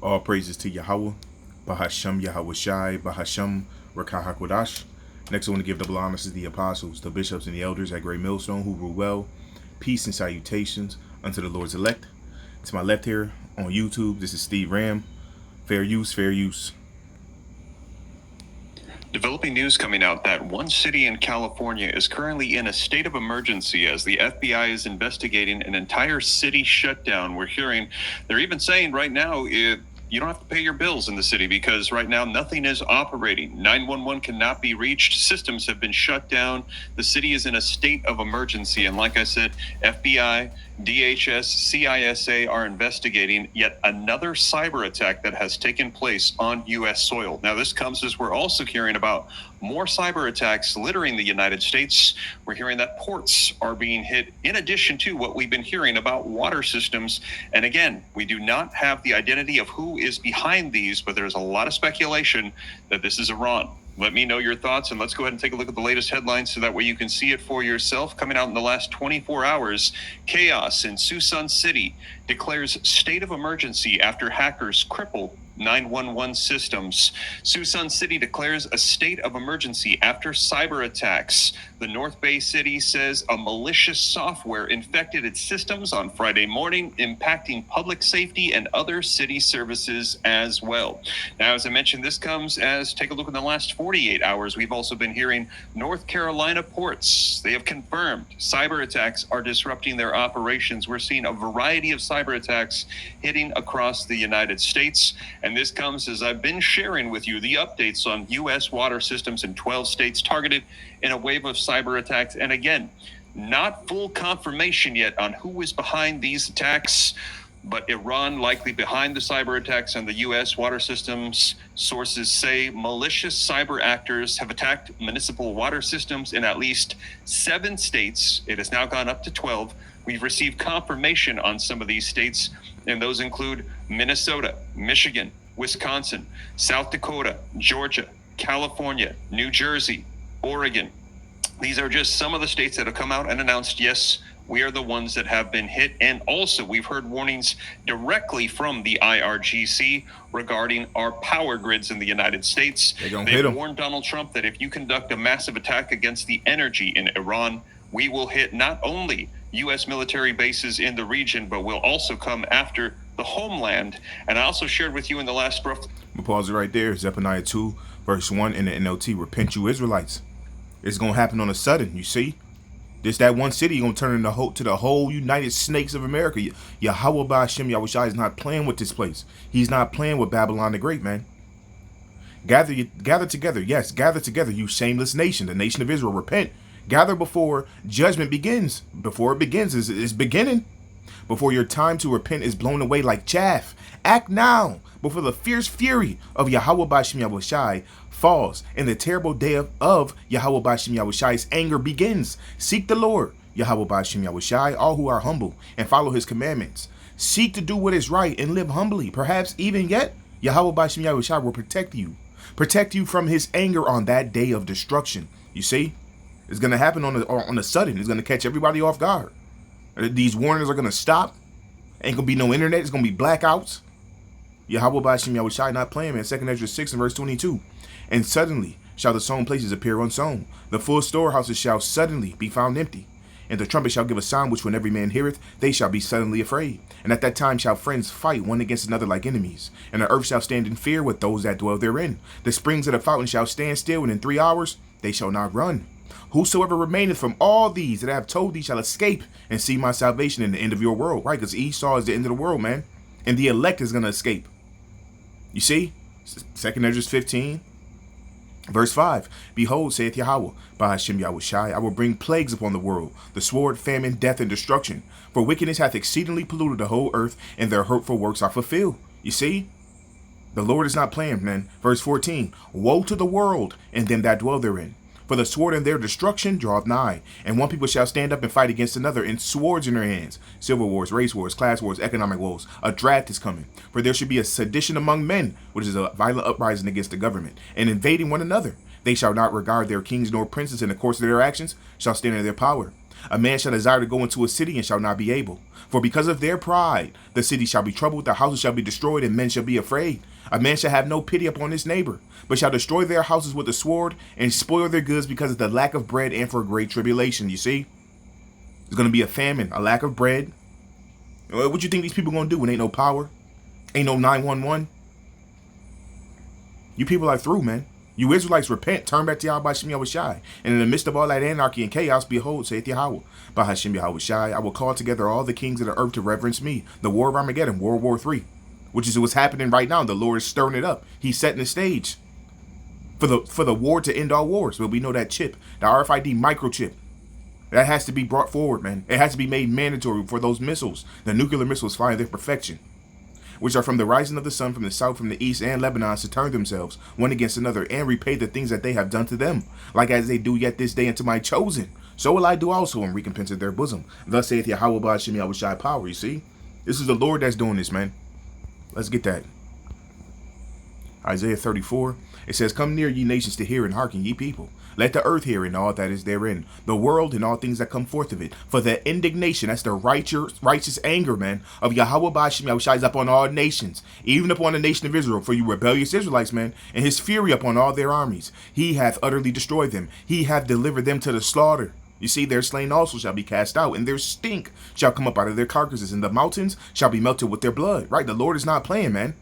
All praises to Yahawah, Bahasham, Yahawashi, Bahasham, Rakahakwadash. Next, I want to give double honors to the apostles, the bishops, and the elders at Great Millstone who rule well. Peace and salutations unto the Lord's elect. To my left here on YouTube, this is Steve Ram. Fair use, fair use. Developing news coming out that one city in California is currently in a state of emergency as the FBI is investigating an entire city shutdown. We're hearing, they're even saying right now, you don't have to pay your bills in the city because right now nothing is operating. 911 cannot be reached. Systems have been shut down. The city is in a state of emergency. And like I said, FBI, DHS, CISA are investigating yet another cyber attack that has taken place on U.S. soil. Now, this comes as we're also hearing about more cyber attacks littering the United States. We're hearing that ports are being hit in addition to what we've been hearing about water systems. And again, we do not have the identity of who is behind these, but there's a lot of speculation that this is Iran. Let me know your thoughts, and let's go ahead and take a look at the latest headlines so that way you can see it for yourself. Coming out in the last 24 hours, chaos in Susan City declares state of emergency after hackers cripple 911 systems. Susan City declares a state of emergency after cyber attacks. The North Bay city says a malicious software infected its systems on Friday morning, impacting public safety and other city services as well. Now, as I mentioned, this comes as, take a look in the last 48 hours, we've also been hearing North Carolina ports. They have confirmed cyber attacks are disrupting their operations. We're seeing a variety of cyber attacks hitting across the United States. And this comes as I've been sharing with you the updates on U.S. water systems in 12 states targeted in a wave of cyber attacks. And again, not full confirmation yet on who is behind these attacks, but Iran likely behind the cyber attacks on the U.S. water systems. Sources say malicious cyber actors have attacked municipal water systems in at least 7 states. It has now gone up to 12. We've received confirmation on some of these states, and those include Minnesota, Michigan, Wisconsin, South Dakota, Georgia, California, New Jersey, Oregon. These are just some of the states that have come out and announced, yes, we are the ones that have been hit. And also, we've heard warnings directly from the IRGC regarding our power grids in the United States. They've warned Donald Trump that if you conduct a massive attack against the energy in Iran, we will hit not only U.S. military bases in the region, but will also come after the homeland. And I also shared with you in the last rough. I'm pause it right there. Zephaniah 2, verse 1 in the NLT. Repent, you Israelites. It's going to happen on a sudden, you see? That one city going to turn to the whole United Snakes of America. Yahawah Bahasham Yahawashi is not playing with this place. He's not playing with Babylon the Great, man. Gather together. Yes, gather together, you shameless nation, the nation of Israel. Repent. Gather before judgment begins. Before it begins, it's beginning. Before your time to repent is blown away like chaff. Act now before the fierce fury of Yahawah Bahasham Yahawashi falls and the terrible day of Yahawah Bahasham Yahawashi's anger begins. Seek the Lord, Yahawah Bahasham Yahawashi, all who are humble, and follow his commandments. Seek to do what is right and live humbly. Perhaps even yet, Yahawah Bahasham Yahawashi will protect you. Protect you from his anger on that day of destruction. You see? It's going to happen on the sudden. It's going to catch everybody off guard. These warnings are going to stop. Ain't going to be no internet. It's going to be blackouts. Yahawah Bahasham Yahawashi not playing, man. 2 Ezra 6 and verse 22. And suddenly shall the sown places appear unsown. The full storehouses shall suddenly be found empty. And the trumpet shall give a sound which when every man heareth, they shall be suddenly afraid. And at that time shall friends fight one against another like enemies. And the earth shall stand in fear with those that dwell therein. The springs of the fountain shall stand still, and in 3 hours they shall not run. Whosoever remaineth from all these that I have told thee shall escape and see my salvation in the end of your world. Right, because Esau is the end of the world, man. And the elect is going to escape. You see? 2 Ezra 15, verse 5. Behold, saith Yahawah, Bahasham Yahawashi, I will bring plagues upon the world, the sword, famine, death, and destruction. For wickedness hath exceedingly polluted the whole earth, and their hurtful works are fulfilled. You see? The Lord is not playing, man. Verse 14. Woe to the world, and them that dwell therein. For the sword in their destruction draweth nigh, and one people shall stand up and fight against another, in swords in their hands. Civil wars, race wars, class wars, economic woes. A draft is coming. For there should be a sedition among men, which is a violent uprising against the government, and invading one another. They shall not regard their kings nor princes, in the course of their actions shall stand in their power. A man shall desire to go into a city and shall not be able. For because of their pride, the city shall be troubled, the houses shall be destroyed, and men shall be afraid. A man shall have no pity upon his neighbor, but shall destroy their houses with the sword and spoil their goods because of the lack of bread and for great tribulation. You see? There's going to be a famine, a lack of bread. What you think these people going to do when ain't no power? Ain't no 911? You people are through, man. You Israelites, repent, turn back to Yahawashi. And in the midst of all that anarchy and chaos, behold, saith Yahawah, Bahasham Yahawashi, I will call together all the kings of the earth to reverence me. The war of Armageddon, World War III, which is what's happening right now. The Lord is stirring it up. He's setting the stage for the war to end all wars. But we know that chip, the RFID microchip, that has to be brought forward, man. It has to be made mandatory for those missiles, the nuclear missiles flying their perfection, which are from the rising of the sun, from the south, from the east, and Lebanon, to turn themselves one against another, and repay the things that they have done to them, like as they do yet this day unto my chosen. So will I do also in recompense of their bosom. Thus saith Yahawah Bahasham Yahawashi power. You see? This is the Lord that's doing this, man. Let's get that. Isaiah 34. It says, come near, ye nations, to hear, and hearken, ye people. Let the earth hear, and all that is therein, the world and all things that come forth of it. For the indignation, that's the righteous anger, man, of Yahawah Bahasham Yahawashi is upon all nations, even upon the nation of Israel, for you rebellious Israelites, man, and his fury upon all their armies. He hath utterly destroyed them. He hath delivered them to the slaughter. You see, their slain also shall be cast out, and their stink shall come up out of their carcasses, and the mountains shall be melted with their blood. Right? The Lord is not playing, man.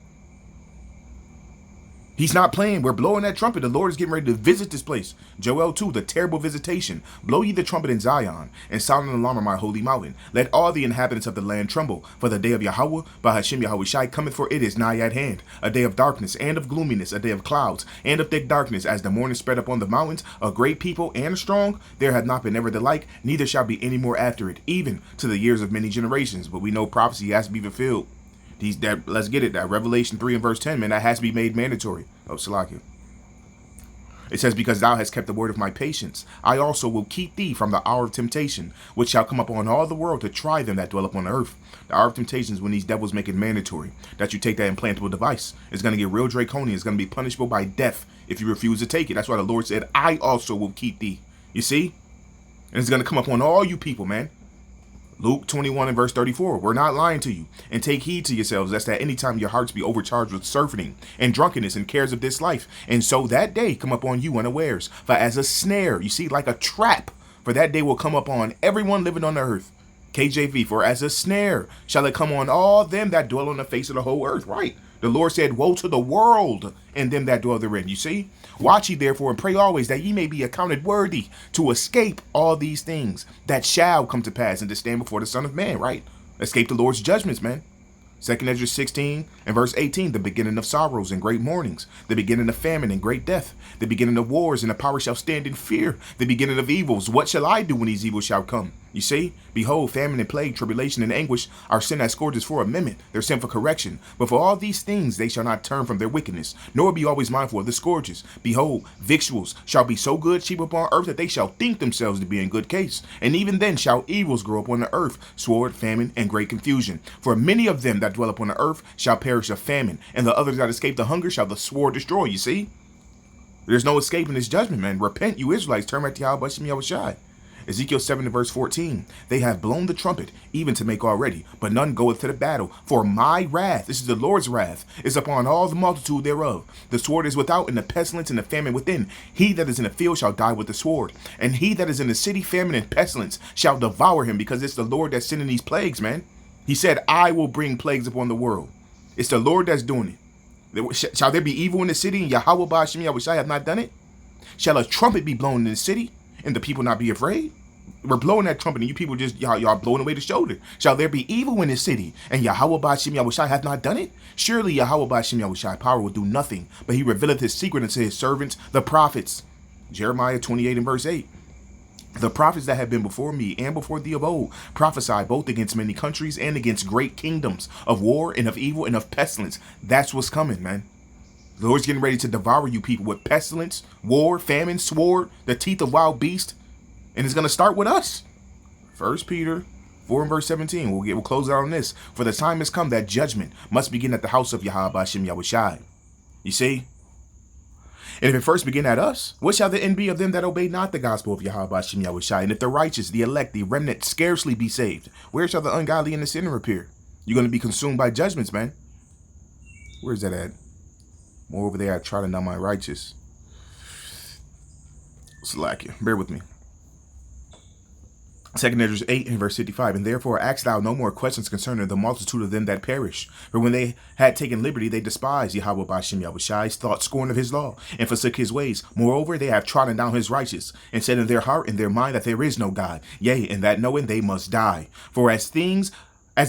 He's not playing. We're blowing that trumpet. The Lord is getting ready to visit this place. Joel 2, the terrible visitation. Blow ye the trumpet in Zion, and sound an alarm on my holy mountain. Let all the inhabitants of the land tremble, for the day of Yahawah Bahasham Yahawashi cometh, for it is nigh at hand. A day of darkness and of gloominess, a day of clouds and of thick darkness, as the morning spread upon the mountains. A great people and a strong, there hath not been ever the like, neither shall be any more after it, even to the years of many generations. But we know prophecy has to be fulfilled. Let's get it. That Revelation 3 and verse 10, man, that has to be made mandatory. Oh, Salakia. It says, because thou hast kept the word of my patience, I also will keep thee from the hour of temptation, which shall come upon all the world to try them that dwell upon the earth. The hour of temptation is when these devils make it mandatory that you take that implantable device. It's going to get real draconian. It's going to be punishable by death if you refuse to take it. That's why the Lord said, I also will keep thee. You see? And it's going to come upon all you people, man. Luke 21 and verse 34, we're not lying to you. And take heed to yourselves, lest at any time your hearts be overcharged with surfeiting and drunkenness and cares of this life. And so that day come upon you unawares. For as a snare, you see, like a trap, for that day will come upon everyone living on the earth. KJV, for as a snare shall it come on all them that dwell on the face of the whole earth. Right. The Lord said, woe to the world and them that dwell therein. You see? Watch ye therefore and pray always that ye may be accounted worthy to escape all these things that shall come to pass and to stand before the Son of Man, right? Escape the Lord's judgments, man. 2 Ezra 16 and verse 18, the beginning of sorrows and great mournings, the beginning of famine and great death, the beginning of wars, and the power shall stand in fear, the beginning of evils. What shall I do when these evils shall come? You see, behold, famine and plague, tribulation and anguish are sent as scourges for amendment. They're sent for correction. But for all these things they shall not turn from their wickedness, nor be always mindful of the scourges. Behold, victuals shall be so good cheap upon earth that they shall think themselves to be in good case. And even then shall evils grow upon the earth, sword, famine, and great confusion. For many of them that dwell upon the earth shall perish of famine, and the others that escape the hunger shall the sword destroy. You see? There's no escaping this judgment, man. Repent, you Israelites. Turn back to Yahawashi. Ezekiel 7 and verse 14. They have blown the trumpet, even to make all ready, but none goeth to the battle. For my wrath, this is the Lord's wrath, is upon all the multitude thereof. The sword is without, and the pestilence and the famine within. He that is in the field shall die with the sword, and he that is in the city, famine and pestilence, shall devour him, because it's the Lord that's sending these plagues, man. He said, I will bring plagues upon the world. It's the Lord that's doing it. Shall there be evil in the city, and Yahawah Bahasham Yahawashi have not done it? Shall a trumpet be blown in the city, and the people not be afraid? We're blowing that trumpet, and you people just, y'all blowing away the shoulder. Shall there be evil in this city, and Yahawah Bahasham Yahawashi hath not done it? Surely Yahawah Bahasham Yahawashi power will do nothing, but he revealeth his secret unto his servants, the prophets. Jeremiah 28 and verse 8. The prophets that have been before me and before thee of old prophesy both against many countries and against great kingdoms, of war and of evil and of pestilence. That's what's coming, man. The Lord's getting ready to devour you people with pestilence, war, famine, sword, the teeth of wild beast. And it's going to start with us. 1 Peter 4 and verse 17. We'll close out on this. For the time has come that judgment must begin at the house of Yahawah Bahasham Yahawashi. You see? And if it first begin at us, what shall the end be of them that obey not the gospel of Bahasham Yahawashi? And if the righteous, the elect, the remnant scarcely be saved, where shall the ungodly and the sinner appear? You're going to be consumed by judgments, man. Where's that at? Moreover, they are trodden down my righteous. Slack you. Bear with me. 2 Ezra 8 and verse 55, and therefore ask thou no more questions concerning the multitude of them that perish. For when they had taken liberty, they despised Yahawah Bahasham Yahawashi, thought scorn of his law, and forsook his ways. Moreover, they have trodden down his righteous, and said in their heart and their mind that there is no God. Yea, and that knowing they must die. For as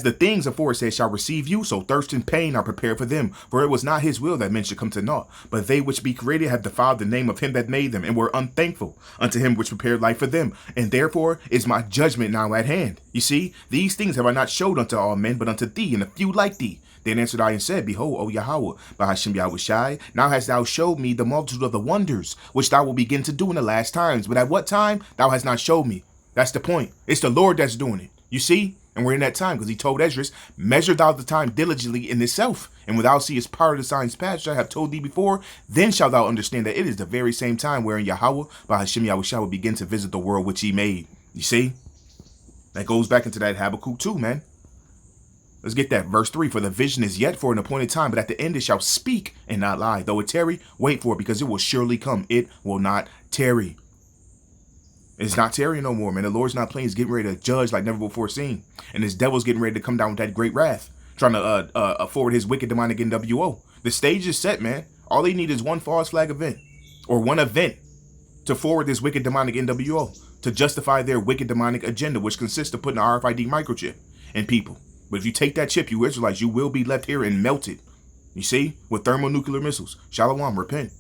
the things aforesaid shall receive you, so thirst and pain are prepared for them. For it was not his will that men should come to naught, but they which be created have defiled the name of him that made them, and were unthankful unto him which prepared life for them. And therefore is my judgment now at hand. You see, these things have I not showed unto all men, but unto thee, and a few like thee. Then answered I and said, Behold, O Yahawah, Bahasham Yahawashi, now hast thou showed me the multitude of the wonders, which thou wilt begin to do in the last times. But at what time thou hast not showed me. That's the point. It's the Lord that's doing it. You see? And we're in that time, because he told Ezra, measure thou the time diligently in itself. And when thou seest part of the signs past, which I have told thee before, then shalt thou understand that it is the very same time wherein Yahawah, Bahasham Yahawashi, will begin to visit the world which he made. You see? That goes back into that Habakkuk 2, man. Let's get that. Verse 3, for the vision is yet for an appointed time, but at the end it shall speak and not lie. Though it tarry, wait for it, because it will surely come. It will not tarry. It's not tarrying no more, man. The Lord's not playing. He's getting ready to judge like never before seen. And this devil's getting ready to come down with that great wrath, trying to forward his wicked demonic NWO. The stage is set, man. All they need is one false flag event, or one event, to forward this wicked demonic NWO, to justify their wicked demonic agenda, which consists of putting an RFID microchip in people. But if you take that chip, you Israelites, you will be left here and melted. You see? With thermonuclear missiles. Shalom, repent.